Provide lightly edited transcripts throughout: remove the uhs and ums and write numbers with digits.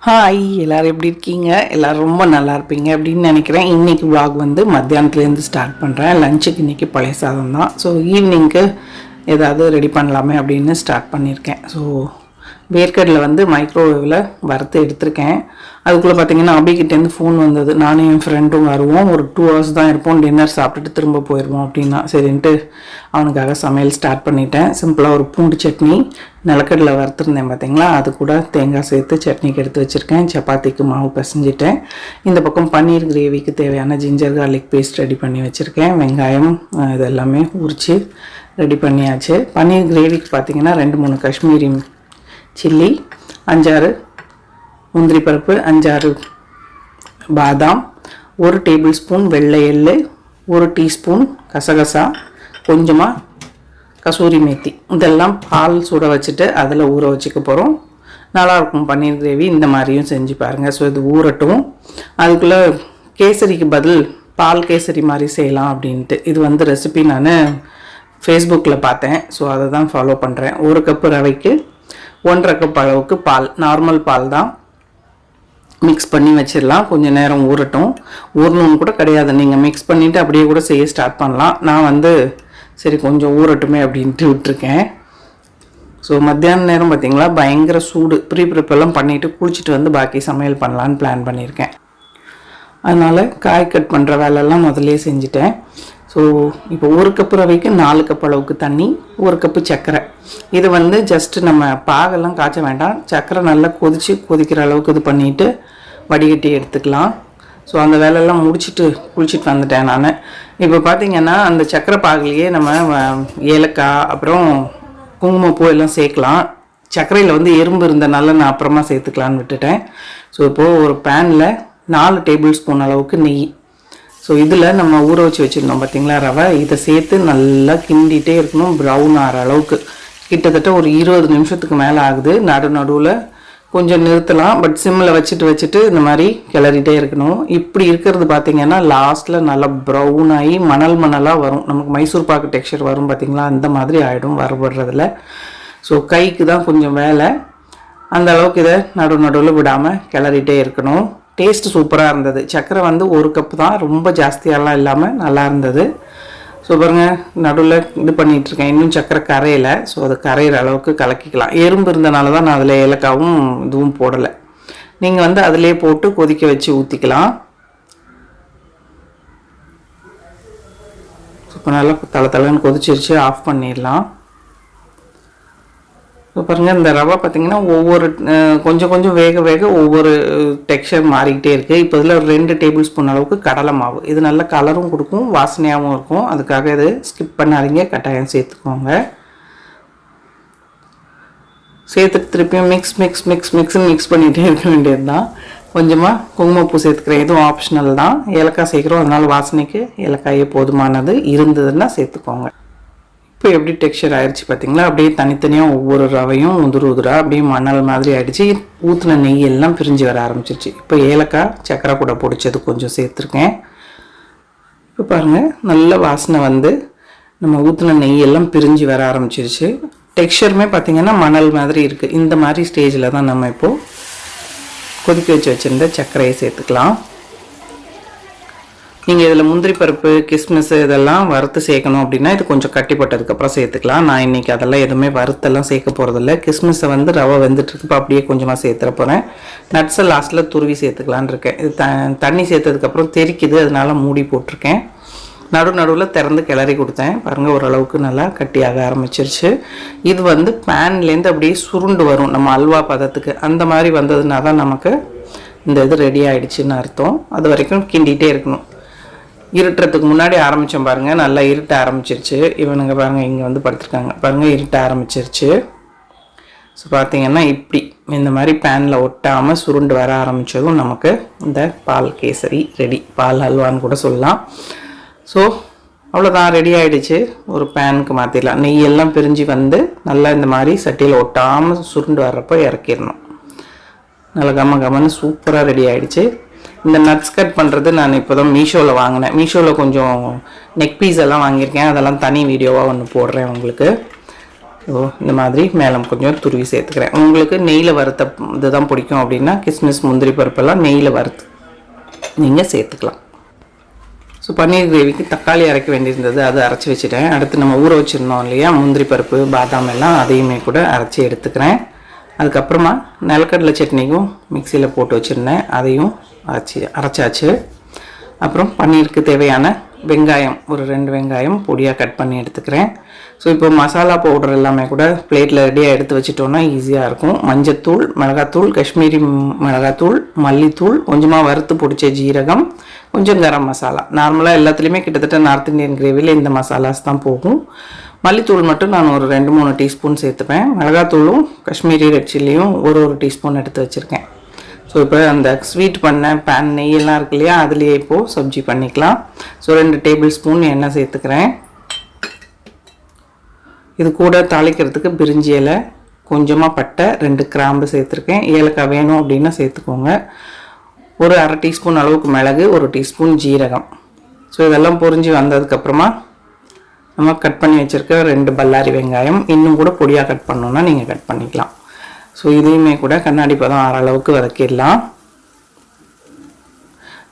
Hi எல்லோரும் எப்படி இருக்கீங்க? எல்லோரும் ரொம்ப நல்லா இருப்பீங்க அப்படின்னு நினைக்கிறேன். இன்றைக்கி vlog வந்து மத்தியானத்துலேருந்து ஸ்டார்ட் பண்ணுறேன். லஞ்சுக்கு இன்றைக்கி பழைய சாதம் தான். ஸோ ஈவினிங்க்கு ஏதாவது ரெடி பண்ணலாமே அப்படின்னு ஸ்டார்ட் பண்ணியிருக்கேன். ஸோ வேர்க்கடலை வந்து மைக்ரோவேவில் வறுத்து எடுத்திருக்கேன். அதுக்குள்ளே பார்த்தீங்கன்னா அபிகிட்டேருந்து ஃபோன் வந்தது. நானும் என் ஃப்ரெண்டும் வருவோம், ஒரு 2 hours தான் இருப்போம், டின்னர் சாப்பிட்டுட்டு திரும்ப போயிடுவோம் அப்படின்னா சரின்ட்டு அவனுக்காக சமையல் ஸ்டார்ட் பண்ணிட்டேன். சிம்பிளாக ஒரு பூண்டு சட்னி, நிலக்கடலை வறுத்துருந்தேன் பார்த்தீங்களா, அது கூட தேங்காய் சேர்த்து சட்னிக்கு எடுத்து வச்சுருக்கேன். சப்பாத்திக்கு மாவு பிசைஞ்சிட்டேன். இந்த பக்கம் பன்னீர் கிரேவிக்கு தேவையான ஜிஞ்சர் கார்லிக் பேஸ்ட் ரெடி பண்ணி வச்சுருக்கேன். வெங்காயம் இது எல்லாமே உரித்து ரெடி பண்ணியாச்சு. பன்னீர் கிரேவிக்கு பார்த்தீங்கன்னா 2-3 காஷ்மீரி சில்லி, 5-6 முந்திரி பருப்பு, 5-6 பாதாம், 1 டேபிள் ஸ்பூன் வெள்ளை எள்ளு, 1 டீஸ்பூன் கசகசா, கொஞ்சமாக கசூரி மேத்தி, இதெல்லாம் பால் சுட வச்சுட்டு அதில் ஊற வச்சுக்க போகிறோம். நல்லாயிருக்கும் பன்னீர் கிரேவி. இந்த மாதிரியும் செஞ்சு பாருங்கள். ஸோ இது ஊறட்டும். அதுக்குள்ளே கேசரிக்கு பதில் பால் கேசரி மாதிரி செய்யலாம் அப்படின்ட்டு இது வந்து ரெசிபி நான் ஃபேஸ்புக்கில் பார்த்தேன். ஸோ அதை தான் ஃபாலோ பண்ணுறேன். 1 கப்பு ரவைக்கு 1.5 கப் அளவுக்கு பால், நார்மல் பால் தான், மிக்ஸ் பண்ணி வச்சிடலாம். கொஞ்சம் நேரம் ஊறட்டும். ஊறணுன்னு கூட கிடையாது, நீங்கள் மிக்ஸ் பண்ணிவிட்டு அப்படியே கூட செய்ய ஸ்டார்ட் பண்ணலாம். நான் வந்து சரி கொஞ்சம் ஊறட்டுமே அப்படின்ட்டு விட்டுருக்கேன். ஸோ மத்தியான நேரம் பார்த்திங்களா பயங்கர சூடு. ப்ரிப்பெல்லாம் பண்ணிவிட்டு குளிச்சுட்டு வந்து பாக்கி சமையல் பண்ணலான்னு பிளான் பண்ணியிருக்கேன். அதனால் காய் கட் பண்ணுற வேலையெல்லாம் முதல்லே செஞ்சுட்டேன். ஸோ இப்போ 1 கப்பு ரவைக்கு 4 கப் அளவுக்கு தண்ணி, 1 கப்பு சர்க்கரை. இது வந்து ஜஸ்ட்டு நம்ம பாகெல்லாம் காய்ச்ச வேண்டாம், சர்க்கரை நல்லா கொதிக்கிற அளவுக்கு இது பண்ணிவிட்டு வடிகட்டி எடுத்துக்கலாம். ஸோ அந்த வேலையெல்லாம் முடிச்சுட்டு குளிச்சுட்டு வந்துட்டேன் நான். இப்போ பார்த்திங்கன்னா அந்த சர்க்கரை பாகிலேயே நம்ம ஏலக்காய் அப்புறம் குங்குமப்பூ எல்லாம் சேர்க்கலாம். சர்க்கரையில் வந்து எறும்பு இருந்தனால நான் அப்புறமா சேர்த்துக்கலான்னு விட்டுட்டேன். ஸோ இப்போது ஒரு பேனில் 4 டேபிள் ஸ்பூன் அளவுக்கு நெய். ஸோ இதில் நம்ம ஊற வச்சு வச்சுருந்தோம் பார்த்திங்களா ரவை, இதை சேர்த்து நல்லா கிண்டிகிட்டே இருக்கணும். ப்ரௌன் ஆகிற அளவுக்கு கிட்டத்தட்ட ஒரு 20 நிமிஷத்துக்கு மேலே ஆகுது. நடுவில் கொஞ்சம் நிறுத்தலாம், பட் சிம்மில் வச்சுட்டு இந்த மாதிரி கிளறிட்டே இருக்கணும். இப்படி இருக்கிறது பார்த்திங்கன்னா லாஸ்ட்டில் நல்லா ப்ரௌன் ஆகி மணலாக வரும். நமக்கு மைசூர் பாக்கு டெக்ஸ்சர் வரும் பார்த்திங்களா, அந்த மாதிரி ஆகிடும் வறுபடுறதுல. ஸோ கைக்கு தான் கொஞ்சம் வேலை. அந்த அளவுக்கு இதை நடுவில் விடாமல் கிளறிட்டே இருக்கணும். டேஸ்ட்டு சூப்பராக இருந்தது. சர்க்கரை வந்து 1 கப்பு தான், ரொம்ப ஜாஸ்தியாலாம் இல்லாமல் நல்லா இருந்தது. ஸோ பாருங்கள் நடுவில் இது பண்ணிகிட்ருக்கேன், இன்னும் சர்க்கரை கரையலை. ஸோ அது கரையிற அளவுக்கு கலக்கிக்கலாம். எறும்பு இருந்தனால தான் நான் அதில் ஏலக்காவும் இதுவும் போடலை. நீங்கள் வந்து அதிலே போட்டு கொதிக்க வச்சு ஊற்றிக்கலாம். இப்போ நல்லா தலைன்னு கொதிச்சிருச்சு, ஆஃப் பண்ணிடலாம். இப்போ பாருங்கள் இந்த ரவை பார்த்திங்கன்னா ஒவ்வொரு கொஞ்சம் வேக ஒவ்வொரு டெக்ஸ்சர் மாறிக்கிட்டே இருக்குது. இப்போ இதில் ஒரு 2 டேபிள் ஸ்பூன் அளவுக்கு கடலை மாவு, இது நல்ல கலரும் கொடுக்கும், வாசனையாகவும் இருக்கும். அதுக்காக இது ஸ்கிப் பண்ணாதீங்க, கட்டாயம் சேர்த்துக்கோங்க. சேர்த்துட்டு திருப்பியும் மிக்ஸ் பண்ணிகிட்டே இருக்க வேண்டியது தான். கொஞ்சமாக குங்குமப்பூ சேர்த்துக்கிறேன், இதுவும் ஆப்ஷனல் தான். ஏலக்காய் சேர்க்குறோம், அதனால் வாசனைக்கு ஏலக்காயே போதுமானது, இருந்ததுன்னா சேர்த்துக்கோங்க. இப்போ எப்படி டெக்ஸ்சர் ஆயிடுச்சு பார்த்திங்களா, அப்படியே தனித்தனியாக ஒவ்வொரு ரவையும் உதிராக அப்படியே மணல் மாதிரி ஆகிடுச்சு. ஊற்றின நெய் எல்லாம் பிரிஞ்சு வர ஆரம்பிச்சிருச்சு. இப்போ ஏலக்காய் சக்கரை கூட பொடிச்சது கொஞ்சம் சேர்த்துருக்கேன். இப்போ பாருங்கள் நல்ல வாசனை வந்து நம்ம ஊற்றின நெய் எல்லாம் பிரிஞ்சு வர ஆரம்பிச்சிருச்சு. டெக்ஸ்சருமே பார்த்திங்கன்னா மணல் மாதிரி இருக்குது. இந்த மாதிரி ஸ்டேஜில் தான் நம்ம இப்போது கொதிக்க வச்சுருந்த சர்க்கரையை சேர்த்துக்கலாம். நீங்கள் இதில் முந்திரி பருப்பு கிஸ்மிஸ் இதெல்லாம் வறுத்து சேர்க்கணும் அப்படின்னா இது கொஞ்சம் கட்டிப்பட்டதுக்கப்புறம் சேர்த்துக்கலாம். நான் இன்றைக்கி அதெல்லாம் எதுவுமே வறுத்தெல்லாம் சேர்க்க போகிறதில்ல. கிஸ்மிஸை வந்து ரவை வெந்துட்டுருக்குப்போ அப்படியே கொஞ்சமாக சேர்த்துற போகிறேன். நட்ஸை லாஸ்ட்டில் துருவி சேர்த்துக்கலான் இருக்கேன். இது தண்ணி சேர்த்ததுக்கப்புறம் தெரிக்குது, அதனால மூடி போட்டிருக்கேன். நடுவில் திறந்து கிளறி கொடுத்தேன். பாருங்கள் ஓரளவுக்கு நல்லா கட்டியாக ஆரம்பிச்சிருச்சு. இது வந்து பேன்லேருந்து அப்படியே சுருண்டு வரும் நம்ம அல்வா பதத்துக்கு. அந்த மாதிரி வந்ததுனா தான் நமக்கு இந்த இது ரெடி ஆகிடுச்சின்னு அர்த்தம். அது வரைக்கும் கிண்டிகிட்டே இருக்கணும். இருட்டுறதுக்கு முன்னாடி ஆரம்பித்தோம் பாருங்கள், நல்லா இருட்ட ஆரம்பிச்சிருச்சு. இவனுங்க பாருங்கள் இங்கே வந்து படுத்துருக்காங்க பாருங்கள், இருட்ட ஆரம்பிச்சிருச்சு. ஸோ பார்த்திங்கன்னா இப்படி இந்த மாதிரி பேனில் ஒட்டாமல் சுருண்டு வர ஆரம்பித்ததும் நமக்கு இந்த பால் கேசரி ரெடி, பால் ஹல்வான்னு கூட சொல்லலாம். ஸோ அவ்வளோதான், ரெடி ஆகிடுச்சு. ஒரு பேனுக்கு மாற்றிடலாம். நெய்யெல்லாம் பிரிஞ்சு வந்து நல்லா இந்த மாதிரி சட்டியில் ஒட்டாமல் சுருண்டு வர்றப்போ இறக்கிடணும். நல்லா கம்மன்னு சூப்பராக ரெடி ஆகிடுச்சு. இந்த நட்ஸ் கட் பண்ணுறது நான் இப்போ தான் மீஷோவில் வாங்கினேன். மீஷோவில் கொஞ்சம் நெக் பீஸ் எல்லாம் வாங்கியிருக்கேன், அதெல்லாம் தனி வீடியோவாக ஒன்று போடுறேன் உங்களுக்கு. இந்த மாதிரி மேலே கொஞ்சம் துருவி சேர்த்துக்கிறேன். உங்களுக்கு நெய்யில் வறுத்த இதுதான் பிடிக்கும் அப்படின்னா கிஸ்மிஸ் முந்திரி பருப்பெல்லாம் நெய்யில் வறுத்து நீங்கள் சேர்த்துக்கலாம். ஸோ பன்னீர் கிரேவிக்கு தக்காளி அரைக்க வேண்டியிருந்தது, அதை அரைச்சி வச்சுட்டேன். அடுத்து நம்ம ஊற வச்சுருந்தோம் இல்லையா முந்திரி பருப்பு பாதாம் எல்லாம், அதையுமே கூட அரைச்சி எடுத்துக்கிறேன். அதுக்கப்புறமா நிலக்கடலை சட்னிக்கும் மிக்சியில் போட்டு வச்சுருந்தேன், அதையும் அரைச்சாச்சு. அப்புறம் பன்னீருக்கு தேவையான வெங்காயம் ஒரு 2 வெங்காயம் பொடியாக கட் பண்ணி எடுத்துக்கிறேன். ஸோ இப்போ மசாலா பவுடர் எல்லாமே கூட பிளேட்டில் ரெடியாக எடுத்து வச்சிட்டோன்னா ஈஸியாக இருக்கும். மஞ்சத்தூள், மிளகாத்தூள், காஷ்மீரி மிளகாத்தூள், மல்லித்தூள், கொஞ்சமாக வறுத்து பிடிச்ச ஜீரகம், கொஞ்சம் கரம் மசாலா. நார்மலாக எல்லாத்துலேயுமே கிட்டத்தட்ட நார்த் இந்தியன் கிரேவியில் இந்த மசாலாஸ் தான் போகும். மல்லித்தூள் மட்டும் நான் ஒரு 2-3 டீஸ்பூன் சேர்த்துப்பேன். மிளகாத்தூளும் காஷ்மீரி ரெட் சில்லியும் ஒரு டீஸ்பூன் எடுத்து வச்சுருக்கேன். ஸோ இப்போ அந்த ஸ்வீட் பண்ண பேன் நெய்யெல்லாம் இருக்கு இல்லையா, அதுலேயே இப்போது சப்ஜி பண்ணிக்கலாம். ஸோ 2 டேபிள் ஸ்பூன் எண்ணெய் சேர்த்துக்கிறேன். இது கூட தாளிக்கிறதுக்கு பிரிஞ்சி இலை, கொஞ்சமாக பட்டை, 2 கிராம்பு சேர்த்துருக்கேன். ஏலக்காய் வேணும் அப்படின்னா சேர்த்துக்கோங்க. ஒரு அரை டீஸ்பூன் அளவுக்கு மிளகு, 1 டீஸ்பூன் ஜீரகம். ஸோ இதெல்லாம் பொரிஞ்சு வந்ததுக்கப்புறமா நம்ம கட் பண்ணி வச்சுருக்க 2 பல்லாரி வெங்காயம், இன்னும் கூட பொடியாக கட் பண்ணோன்னா நீங்கள் கட் பண்ணிக்கலாம். ஸோ இதையுமே கூட கண்ணாடி பதம் ஆற அளவுக்கு வதக்கிடலாம்.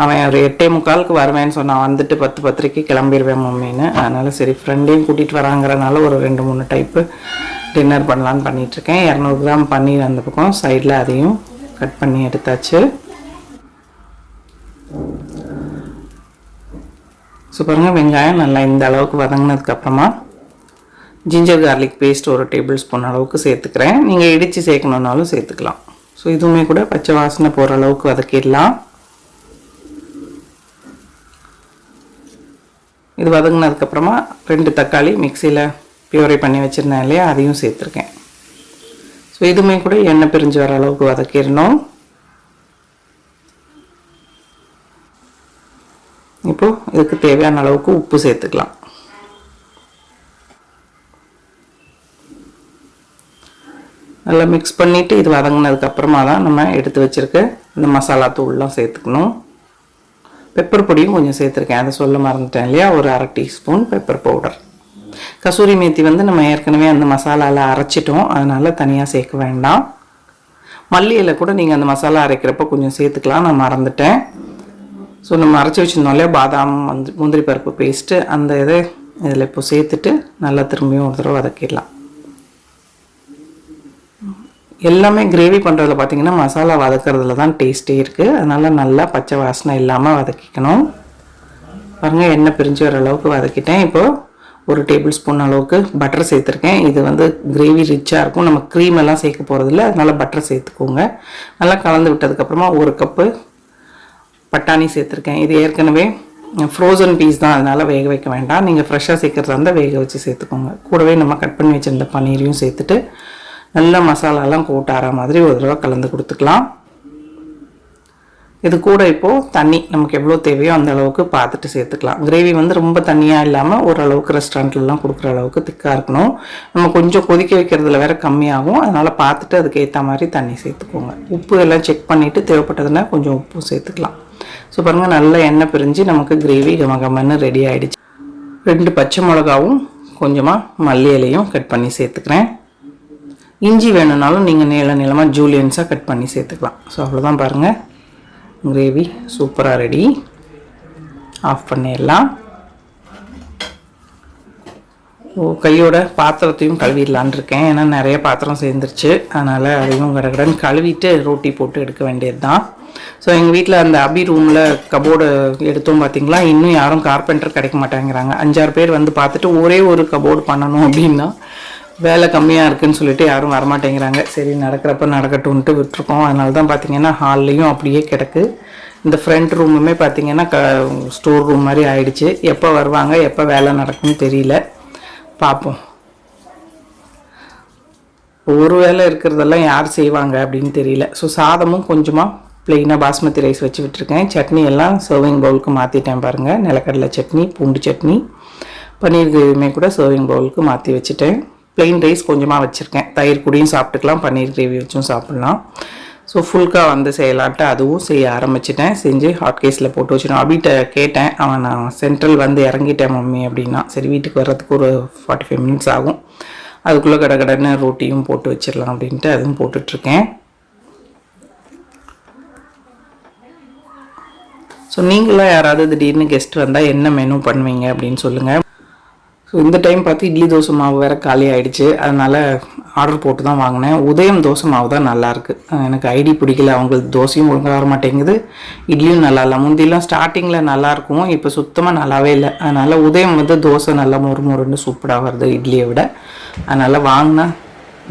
அவன் ஒரு 8:45 வருவேன்னு சொன்னான், வந்துட்டு 10:10 கிளம்பிடுவேன் மம்மின்னு. அதனால் சரி ஃப்ரெண்டையும் கூட்டிகிட்டு வராங்கிறனால ஒரு 2-3 டைப்பு டின்னர் பண்ணலான்னு பண்ணிகிட்ருக்கேன். 200 கிராம் பன்னீர் அந்த பக்கம் சைடில் அதையும் கட் பண்ணி எடுத்தாச்சு. ஸோ பாருங்கள் வெங்காயம் நல்லா இந்த அளவுக்கு வதங்கினதுக்கப்புறமா ginger garlic paste 1 tablespoon அளவுக்கு சேர்த்துக்கிறேன். நீங்கள் இடித்து சேர்க்கணுன்னாலும் சேர்த்துக்கலாம். ஸோ இதுவுமே கூட பச்சை வாசனை போகிற அளவுக்கு வதக்கிடலாம். இது வதங்கினதுக்கப்புறமா 2 தக்காளி மிக்சியில் பியூரை பண்ணி வச்சுருந்தேன் இல்லையா, அதையும் சேர்த்துருக்கேன். ஸோ இதுவுமே கூட எண்ணெய் பிரிஞ்சு வர அளவுக்கு வதக்கிடணும். இப்போது இதுக்கு தேவையான அளவுக்கு உப்பு சேர்த்துக்கலாம். நல்லா மிக்ஸ் பண்ணிவிட்டு இது வதங்கினதுக்கப்புறமா தான் நம்ம எடுத்து வச்சுருக்க இந்த மசாலா தூள்லாம் சேர்த்துக்கணும். பெப்பர் பொடியும் கொஞ்சம் சேர்த்துருக்கேன், அதை சொல்ல மறந்துட்டேன் இல்லையா, ஒரு அரை teaspoon pepper powder. Kasuri methi வந்து நம்ம ஏற்கனவே அந்த மசாலாவில் அரைச்சிட்டோம், அதனால் தனியாக சேர்க்க வேண்டாம். மல்லி இலை கூட நீங்கள் அந்த மசாலா அரைக்கிறப்ப கொஞ்சம் சேர்த்துக்கலாம், நான் மறந்துட்டேன். ஸோ நம்ம அரைச்சி வச்சுருந்தோம் இல்லையா பாதாம் முந்திரி பருப்பு பேஸ்ட்டு, அந்த இதை இதில் இப்போ சேர்த்துட்டு நல்லா திரும்பியும் ஒரு தடவை வதக்கிடலாம். எல்லாமே கிரேவி பண்ணுறதுல பார்த்திங்கன்னா மசாலா வதக்கிறதுல தான் டேஸ்ட்டே இருக்குது. அதனால் நல்லா பச்சை வாசனை இல்லாமல் வதக்கிக்கணும். பாருங்கள் எண்ணெய் பிரிஞ்சு வர அளவுக்கு வதக்கிட்டேன். இப்போது 1 டேபிள் ஸ்பூன் அளவுக்கு பட்டர் சேர்த்துருக்கேன். இது வந்து கிரேவி ரிச்சாக இருக்கும், நம்ம க்ரீம் எல்லாம் சேர்க்க போகிறதில்ல, அதனால் பட்டர் சேர்த்துக்கோங்க. நல்லா கலந்து விட்டதுக்கப்புறமா 1 கப்பு பட்டாணி சேர்த்துருக்கேன். இது ஏற்கனவே ஃப்ரோசன் பீஸ் தான், அதனால் வேக வைக்க வேண்டாம். நீங்கள் ஃப்ரெஷ்ஷாக சேர்க்குறதா இருந்தால் வேக வச்சு சேர்த்துக்கோங்க. கூடவே நம்ம கட் பண்ணி வச்சுருந்த பன்னீரையும் சேர்த்துட்டு நல்லா மசாலாலாம் கூட்டார மாதிரி ஒரு தடவை கலந்து கொடுத்துக்கலாம். இது கூட இப்போது தண்ணி நமக்கு எவ்வளோ தேவையோ அந்த அளவுக்கு பார்த்துட்டு சேர்த்துக்கலாம். கிரேவி வந்து ரொம்ப தண்ணியாக இல்லாமல் ஓரளவுக்கு ரெஸ்டாரண்ட்லாம் கொடுக்குற அளவுக்கு திக்காக இருக்கணும். நம்ம கொஞ்சம் கொதிக்க வைக்கிறதுல வேறு கம்மியாகும், அதனால் பார்த்துட்டு அதுக்கு ஏற்ற மாதிரி தண்ணி சேர்த்துக்கோங்க. உப்பு எல்லாம் செக் பண்ணிவிட்டு தேவைப்பட்டதுன்னா கொஞ்சம் உப்பு சேர்த்துக்கலாம். ஸோ பாருங்கள் நல்லா எண்ணெய் பிரிஞ்சு நமக்கு கிரேவி கமகமன்னு ரெடி ஆகிடுச்சு. 2 பச்சை மிளகாவும் கொஞ்சமாக மல்லி இலையும் கட் பண்ணி சேர்த்துக்கிறேன். இஞ்சி வேணும்னாலும் நீங்கள் நீளமாக ஜூலியன்ஸாக கட் பண்ணி சேர்த்துக்கலாம். ஸோ அவ்வளோதான் பாருங்கள், கிரேவி சூப்பராக ரெடி. ஆஃப் பண்ணிடலாம். கையோட பாத்திரத்தையும் கழுவிடலான் இருக்கேன், ஏன்னா நிறைய பாத்திரம் சேர்ந்துருச்சு. அதனால் அதையும் கடகடன்னு கழுவிட்டு ரொட்டி போட்டு எடுக்க வேண்டியது தான். ஸோ எங்கள் வீட்டில் அந்த அபி ரூமில் கபோர்டு எடுத்தோம் பார்த்தீங்களா, இன்னும் யாரும் கார்பெண்டர் கிடைக்க மாட்டேங்கிறாங்க. 5-6 பேர் வந்து பார்த்துட்டு ஒரே ஒரு கபோர்டு பண்ணணும் அப்படின்னா வேலை கம்மியாக இருக்குதுன்னு சொல்லிட்டு யாரும் வரமாட்டேங்கிறாங்க. சரி நடக்கிறப்ப நடக்கட்டும்ன்ட்டு விட்டுருக்கோம். அதனால தான் பார்த்திங்கன்னா ஹால்லையும் அப்படியே கிடக்கு. இந்த ஃப்ரண்ட் ரூமுமே பார்த்திங்கன்னா ஸ்டோர் ரூம் மாதிரி ஆயிடுச்சு. எப்போ வருவாங்க, எப்போ வேலை நடக்கும்னு தெரியல, பார்ப்போம். ஒரு வேலை இருக்கிறதெல்லாம் யார் செய்வாங்க அப்படின்னு தெரியல. ஸோ சாதமும் கொஞ்சமாக ப்ளெயினாக பாஸ்மதி ரைஸ் வச்சு விட்டுருக்கேன். சட்னி எல்லாம் சர்விங் பவுலுக்கு மாற்றிட்டேன் பாருங்கள். நிலக்கடலை சட்னி, பூண்டு சட்னி, பன்னீர் கிரேவியுமே கூட சர்விங் பவுலுக்கு மாற்றி வச்சுட்டேன். ப்ளெயின் ரைஸ் கொஞ்சமாக வச்சுருக்கேன், தயிர் கூடயும் சாப்பிட்டுக்கலாம், பன்னீர் கிரேவி வச்சும் சாப்பிட்லாம். ஸோ ஃபுல்காக வந்து செய்யலான்ட்டு அதுவும் செய்ய ஆரம்பிச்சிட்டேன். செஞ்சு ஹாட் கேஸில் போட்டு வச்சுட்டோம். அபிட்ட கேட்டேன், நான் சென்ட்ரல் வந்து இறங்கிட்டேன் மம்மி அப்படின்னா. சரி வீட்டுக்கு வர்றதுக்கு ஒரு 45 மினிட்ஸ் ஆகும், அதுக்குள்ளே கடகடன்னு ரொட்டியும் போட்டு வச்சிடலாம் அப்படின்ட்டு அதுவும் போட்டுட்ருக்கேன். ஸோ நீங்களாம் யாராவது திடீர்னு கெஸ்ட் வந்தால் என்ன மெனு பண்ணுவீங்க அப்படின்னு சொல்லுங்கள். ஸோ இந்த டைம் பார்த்து இட்லி தோசை மாவு வேறு காலி ஆகிடுச்சு, அதனால் ஆர்டர் போட்டு தான் வாங்கினேன். உதயம் தோசை மாவு தான் நல்லாயிருக்கு. எனக்கு ஐடி பிடிக்கல, அவங்களுக்கு தோசையும் ஒழுங்காக வர மாட்டேங்குது, இட்லியும் நல்லா இல்லை. முந்திலாம் ஸ்டார்டிங்கில் நல்லாயிருக்கும், இப்போ சுத்தமாக நல்லாவே இல்லை. அதனால் உதயம் வந்து தோசை நல்லா மொறுன்னு சூப்பராக வருது இட்லியை விட. அதனால் வாங்கினா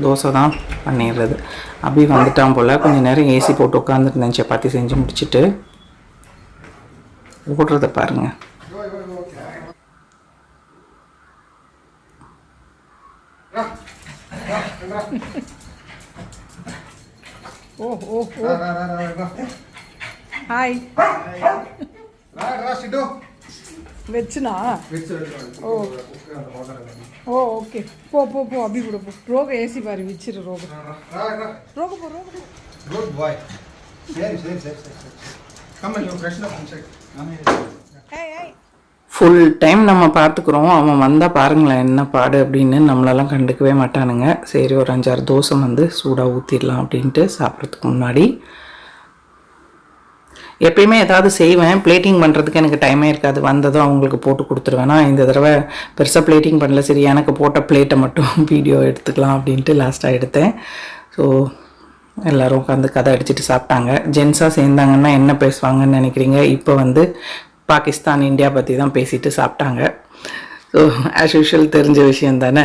தோசை தான் பண்ணிடுறது. அப்படி வந்துட்டான் போல். கொஞ்சம் நேரம் ஏசி போட்டு உட்காந்துருந்தேன் சப்பாத்தி செஞ்சு முடிச்சுட்டு. ஓடுறத பாருங்கள். ஹாய் வெச்சுனா ஓ ஓகே போ போ போ அப்படி கூட போ. ரோக ஏசி பாரு வச்சிரு. ரோக ரோக போ ரோக போ. குட் பாய். சரி சரி சரி சரி come and you fresh up inside. Hey hey full time நம்ம பார்த்துக்குறோம், அவன் வந்தால் பாருங்களேன் என்ன பாடு அப்படின்னு நம்மளெல்லாம் கண்டுக்கவே மாட்டானுங்க. சரி ஒரு 5-6 தோசை வந்து சூடாக ஊற்றிடலாம் அப்படின்ட்டு சாப்பிட்றதுக்கு முன்னாடி. எப்பயுமே ஏதாவது செய்வேன், பிளேட்டிங் பண்ணுறதுக்கு எனக்கு டைமே இருக்காது. வந்ததும் அவங்களுக்கு போட்டு கொடுத்துருவேன். நான் இந்த தடவை பெருசாக பிளேட்டிங் பண்ணல, சரி எனக்கு போட்ட பிளேட்டை மட்டும் வீடியோ எடுத்துக்கலாம் அப்படின்ட்டு லாஸ்ட்டாக எடுத்தேன். ஸோ எல்லோரும் உட்காந்து கதை அடிச்சுட்டு சாப்பிட்டாங்க. ஜென்ஸாக சேர்ந்தாங்கன்னா என்ன பேசுவாங்கன்னு நினைக்கிறீங்க? இப்போ வந்து பாகிஸ்தான் இந்தியா பற்றி தான் பேசிட்டு சாப்பிட்டாங்க. ஸோ ஆஸ் யூஷுவல் தெரிஞ்ச விஷயம் தானே.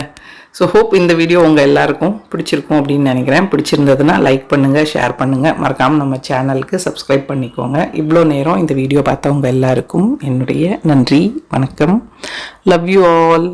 ஸோ ஹோப் இந்த வீடியோ உங்கள் எல்லாருக்கும் பிடிச்சிருக்கும் அப்படின்னு நினைக்கிறேன். பிடிச்சிருந்ததுன்னா லைக் பண்ணுங்கள், ஷேர் பண்ணுங்கள், மறக்காமல் நம்ம சேனலுக்கு சப்ஸ்கிரைப் பண்ணிக்கோங்க. இவ்வளோ நேரம் இந்த வீடியோ பார்த்தவங்க எல்லாருக்கும் என்னுடைய நன்றி, வணக்கம். Love you all.